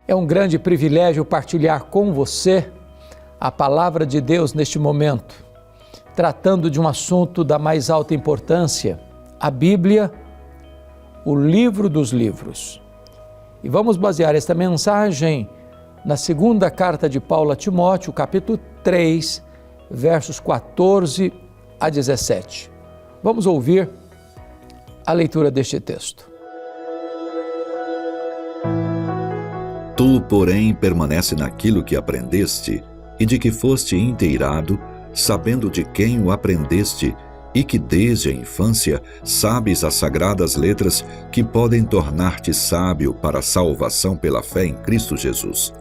É um grande privilégio partilhar com você a palavra de Deus neste momento, tratando de um assunto da mais alta importância, a Bíblia, o livro dos livros. E vamos basear esta mensagem na segunda carta de Paulo a Timóteo, capítulo 3, versos 14 a 17. Vamos ouvir a leitura deste texto. Tu, porém, permanece naquilo que aprendeste e de que foste inteirado, sabendo de quem o aprendeste e que desde a infância sabes as sagradas letras que podem tornar-te sábio para a salvação pela fé em Cristo Jesus.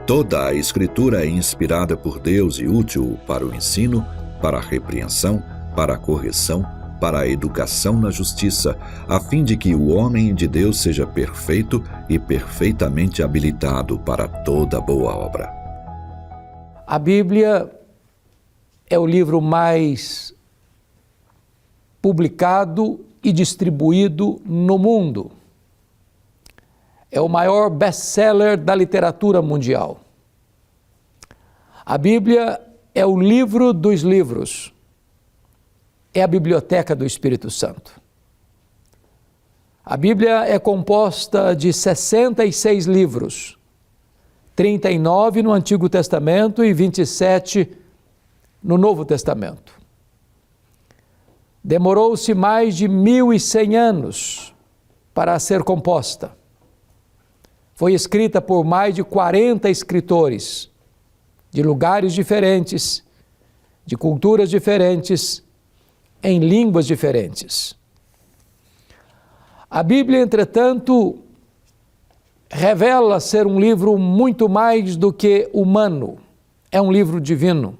Toda a Escritura é inspirada por Deus e útil para o ensino, para a repreensão, para a correção, para a educação na justiça, a fim de que o homem de Deus seja perfeito e perfeitamente habilitado para toda boa obra. A Bíblia é o livro mais publicado e distribuído no mundo. É o maior best-seller da literatura mundial. A Bíblia é o livro dos livros. É a biblioteca do Espírito Santo. A Bíblia é composta de 66 livros, 39 no Antigo Testamento e 27 no Novo Testamento. Demorou-se mais de 1.100 anos para ser composta. Foi escrita por mais de 40 escritores, de lugares diferentes, de culturas diferentes, em línguas diferentes. A Bíblia, entretanto, revela ser um livro muito mais do que humano. É um livro divino.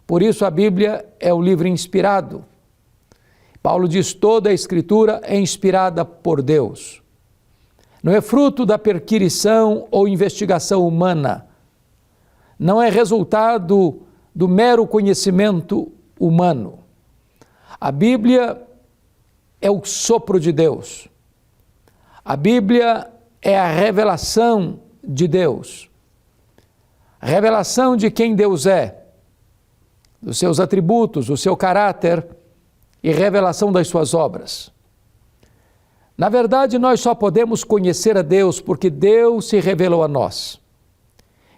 Por isso a Bíblia é o livro inspirado. Paulo diz: toda a Escritura é inspirada por Deus. Não é fruto da perquirição ou investigação humana. Não é resultado do mero conhecimento humano. A Bíblia é o sopro de Deus. A Bíblia é a revelação de Deus. A revelação de quem Deus é, dos seus atributos, do seu caráter e revelação das suas obras. Na verdade, nós só podemos conhecer a Deus porque Deus se revelou a nós.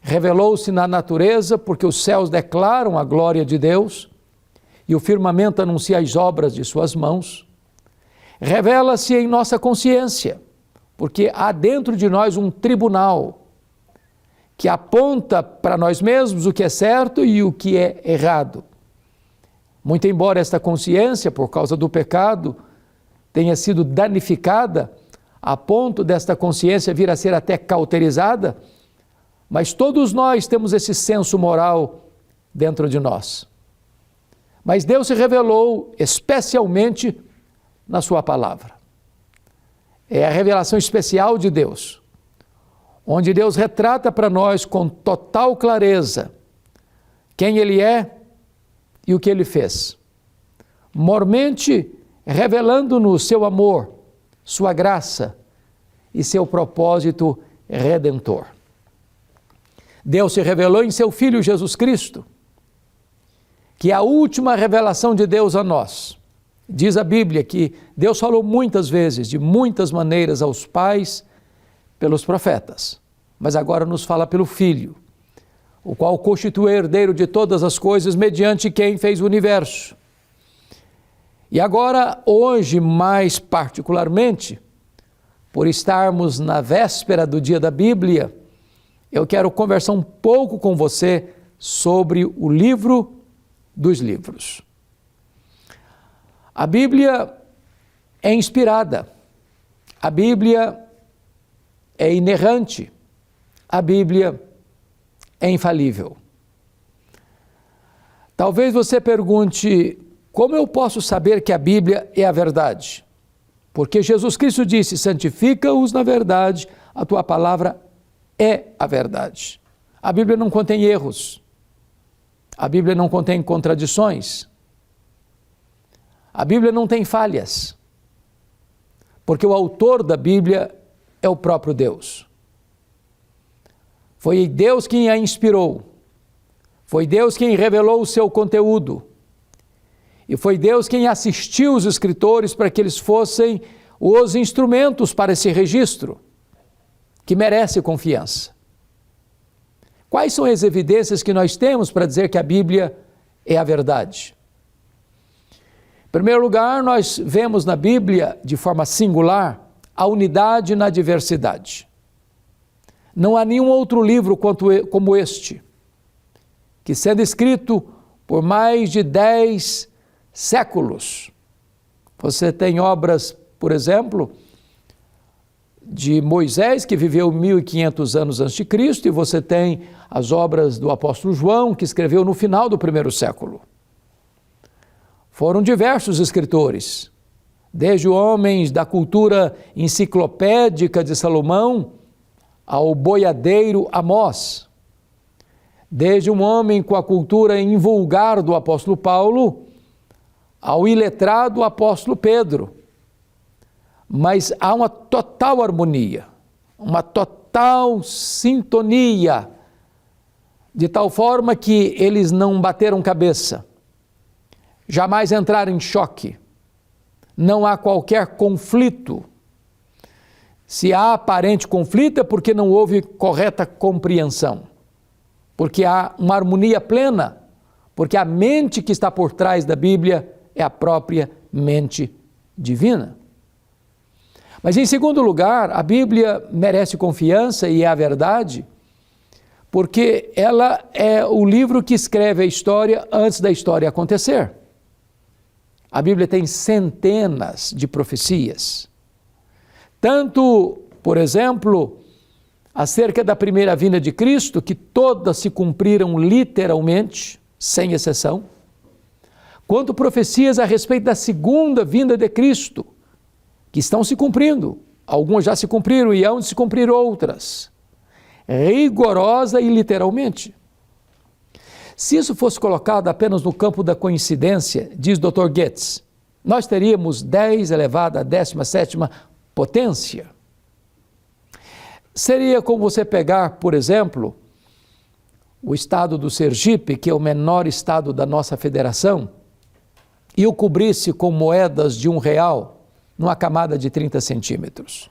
Revelou-se na natureza porque os céus declaram a glória de Deus e o firmamento anuncia as obras de suas mãos. Revela-se em nossa consciência, porque há dentro de nós um tribunal que aponta para nós mesmos o que é certo e o que é errado. Muito embora esta consciência, por causa do pecado, tenha sido danificada, a ponto desta consciência vir a ser até cauterizada, mas todos nós temos esse senso moral dentro de nós. Mas Deus se revelou especialmente na sua palavra. É a revelação especial de Deus, onde Deus retrata para nós com total clareza quem Ele é e o que Ele fez, mormente revelando-nos seu amor, sua graça e seu propósito redentor. Deus se revelou em seu Filho Jesus Cristo, que é a última revelação de Deus a nós. Diz a Bíblia que Deus falou muitas vezes, de muitas maneiras aos pais, pelos profetas, mas agora nos fala pelo Filho, o qual constitui herdeiro de todas as coisas, mediante quem fez o universo. E agora, hoje, mais particularmente, por estarmos na véspera do dia da Bíblia, eu quero conversar um pouco com você sobre o livro dos livros. A Bíblia é inspirada, a Bíblia é inerrante, a Bíblia é infalível. Talvez você pergunte: como eu posso saber que a Bíblia é a verdade? Porque Jesus Cristo disse: santifica-os na verdade, a tua palavra é a verdade. A Bíblia não contém erros, a Bíblia não contém contradições, a Bíblia não tem falhas, porque o autor da Bíblia é o próprio Deus. Foi Deus quem a inspirou. Foi Deus quem revelou o seu conteúdo. E foi Deus quem assistiu os escritores para que eles fossem os instrumentos para esse registro, que merece confiança. Quais são as evidências que nós temos para dizer que a Bíblia é a verdade? Em primeiro lugar, nós vemos na Bíblia, de forma singular, a unidade na diversidade. Não há nenhum outro livro como este, que sendo escrito por mais de 10 séculos. Você tem obras, por exemplo, de Moisés, que viveu 1500 anos antes de Cristo, e você tem as obras do apóstolo João, que escreveu no final do primeiro século. Foram diversos escritores, desde homens da cultura enciclopédica de Salomão ao boiadeiro Amós, desde um homem com a cultura invulgar do apóstolo Paulo ao iletrado apóstolo Pedro. Mas há uma total harmonia, uma total sintonia, de tal forma que eles não bateram cabeça, jamais entraram em choque, não há qualquer conflito. Se há aparente conflito é porque não houve correta compreensão, porque há uma harmonia plena, porque a mente que está por trás da Bíblia é a própria mente divina. Mas em segundo lugar, a Bíblia merece confiança e é a verdade, porque ela é o livro que escreve a história antes da história acontecer. A Bíblia tem centenas de profecias. Tanto, por exemplo, acerca da primeira vinda de Cristo, que todas se cumpriram literalmente, sem exceção, quanto profecias a respeito da segunda vinda de Cristo, que estão se cumprindo. Algumas já se cumpriram e hão de se cumprir outras, rigorosa e literalmente. Se isso fosse colocado apenas no campo da coincidência, diz Dr. Goetz, nós teríamos 10 elevado à 17ª potência. Seria como você pegar, por exemplo, o estado do Sergipe, que é o menor estado da nossa federação, e o cobrisse com moedas de R$1 numa camada de 30 centímetros.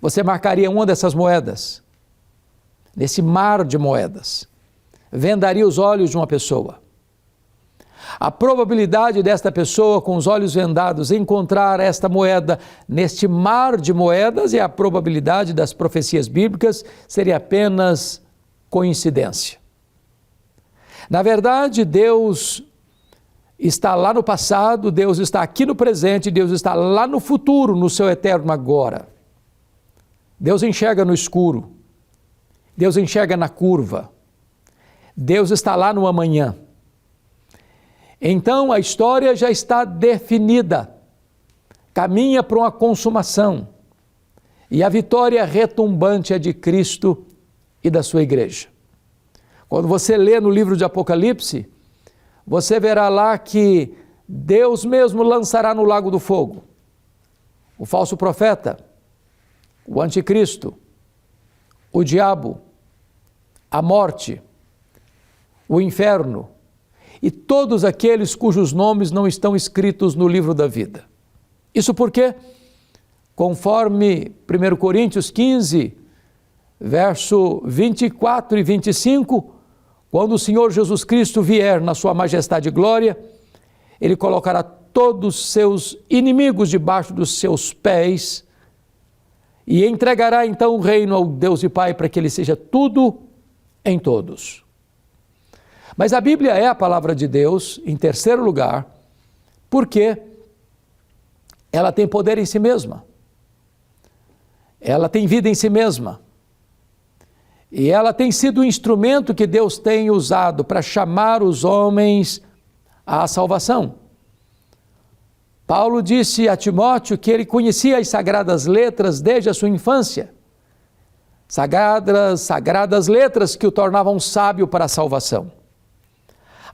Você marcaria uma dessas moedas, nesse mar de moedas, vendaria os olhos de uma pessoa. A probabilidade desta pessoa com os olhos vendados encontrar esta moeda neste mar de moedas e a probabilidade das profecias bíblicas seria apenas coincidência. Na verdade, Deus está lá no passado, Deus está aqui no presente, Deus está lá no futuro, no seu eterno agora. Deus enxerga no escuro, Deus enxerga na curva, Deus está lá no amanhã. Então a história já está definida, caminha para uma consumação, e a vitória retumbante é de Cristo e da sua igreja. Quando você lê no livro de Apocalipse, você verá lá que Deus mesmo lançará no lago do fogo o falso profeta, o anticristo, o diabo, a morte, o inferno e todos aqueles cujos nomes não estão escritos no livro da vida. Isso porque, conforme 1 Coríntios 15, verso 24 e 25, quando o Senhor Jesus Cristo vier na sua majestade e glória, Ele colocará todos os seus inimigos debaixo dos seus pés e entregará então o reino ao Deus e Pai para que Ele seja tudo em todos. Mas a Bíblia é a palavra de Deus, em terceiro lugar, porque ela tem poder em si mesma. Ela tem vida em si mesma. E ela tem sido o instrumento que Deus tem usado para chamar os homens à salvação. Paulo disse a Timóteo que ele conhecia as sagradas letras desde a sua infância. Sagradas letras que o tornavam sábio para a salvação.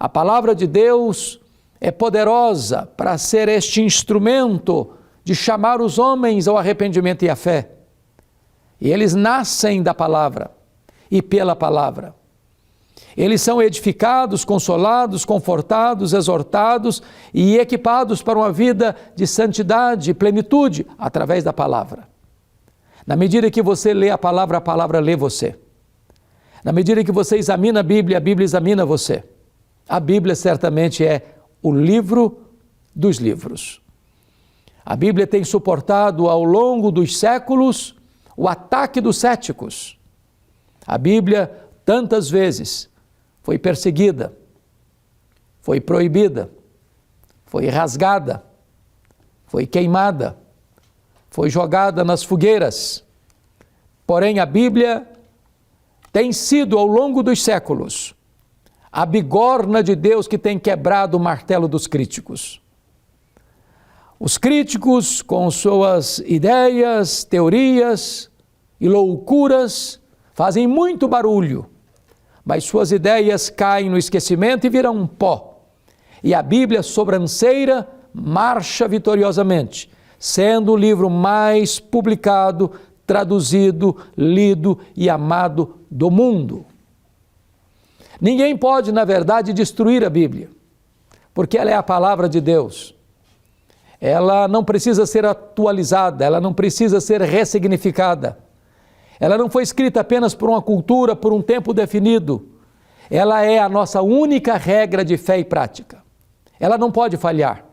A palavra de Deus é poderosa para ser este instrumento de chamar os homens ao arrependimento e à fé. E eles nascem da palavra. e pela palavra. Eles são edificados, consolados, confortados, exortados e equipados para uma vida de santidade e plenitude através da palavra. Na medida que você lê a palavra lê você. Na medida que você examina a Bíblia examina você. A Bíblia certamente é o livro dos livros. A Bíblia tem suportado ao longo dos séculos o ataque dos céticos. A Bíblia, tantas vezes, foi perseguida, foi proibida, foi rasgada, foi queimada, foi jogada nas fogueiras. Porém, a Bíblia tem sido, ao longo dos séculos, a bigorna de Deus que tem quebrado o martelo dos críticos. Os críticos, com suas ideias, teorias e loucuras, fazem muito barulho, mas suas ideias caem no esquecimento e viram um pó. E a Bíblia, sobranceira, marcha vitoriosamente, sendo o livro mais publicado, traduzido, lido e amado do mundo. Ninguém pode, na verdade, destruir a Bíblia, porque ela é a palavra de Deus. Ela não precisa ser atualizada, ela não precisa ser ressignificada. Ela não foi escrita apenas por uma cultura, por um tempo definido. Ela é a nossa única regra de fé e prática. Ela não pode falhar.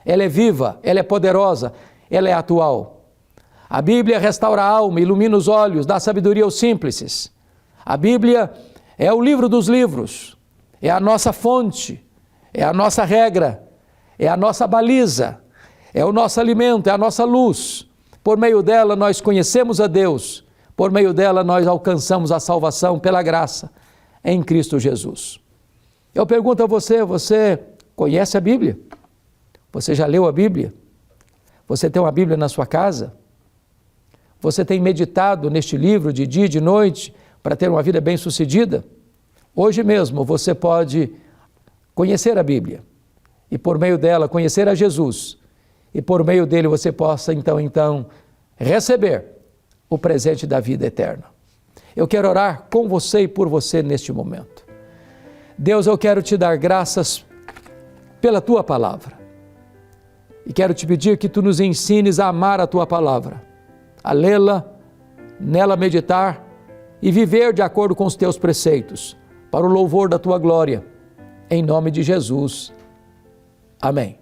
Ela é viva, ela é poderosa, ela é atual. A Bíblia restaura a alma, ilumina os olhos, dá sabedoria aos simples. A Bíblia é o livro dos livros, é a nossa fonte, é a nossa regra, é a nossa baliza, é o nosso alimento, é a nossa luz. Por meio dela nós conhecemos a Deus. Por meio dela nós alcançamos a salvação pela graça em Cristo Jesus. Eu pergunto a você, você conhece a Bíblia? Você já leu a Bíblia? Você tem uma Bíblia na sua casa? Você tem meditado neste livro de dia e de noite para ter uma vida bem-sucedida? Hoje mesmo você pode conhecer a Bíblia e por meio dela conhecer a Jesus e por meio dele você possa então receber o presente da vida eterna. Eu quero orar com você e por você neste momento. Deus, eu quero te dar graças pela tua palavra. E quero te pedir que tu nos ensines a amar a tua palavra, a lê-la, nela meditar e viver de acordo com os teus preceitos, para o louvor da tua glória. Em nome de Jesus. Amém.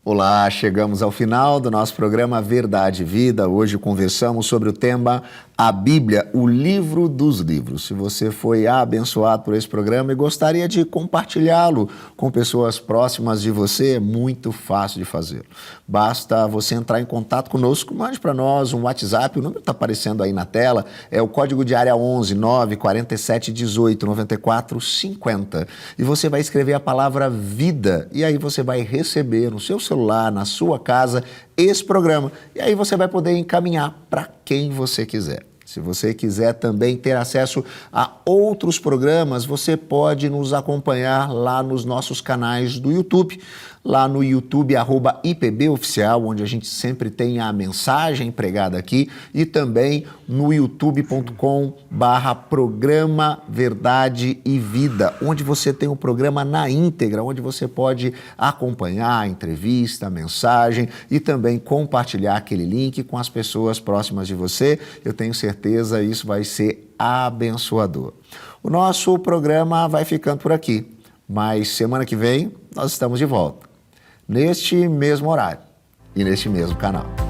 Olá, chegamos ao final do nosso programa Verdade e Vida. Hoje conversamos sobre o tema A Bíblia, o livro dos livros. Se você foi abençoado por esse programa e gostaria de compartilhá-lo com pessoas próximas de você, é muito fácil de fazer. Basta você entrar em contato conosco, mande para nós um WhatsApp, o número está aparecendo aí na tela, é o código de área 11 947 18 94 50. E você vai escrever a palavra vida e aí você vai receber no seu celular, na sua casa, esse programa. E aí você vai poder encaminhar para quem você quiser. Se você quiser também ter acesso a outros programas, você pode nos acompanhar lá nos nossos canais do YouTube, lá no YouTube @IPBOficial, onde a gente sempre tem a mensagem pregada aqui, e também no youtube.com/programa Verdade e Vida, onde você tem o programa na íntegra, onde você pode acompanhar a entrevista, a mensagem e também compartilhar aquele link com as pessoas próximas de você. Eu tenho certeza isso vai ser abençoador. O nosso programa vai ficando por aqui, mas semana que vem nós estamos de volta, neste mesmo horário e neste mesmo canal.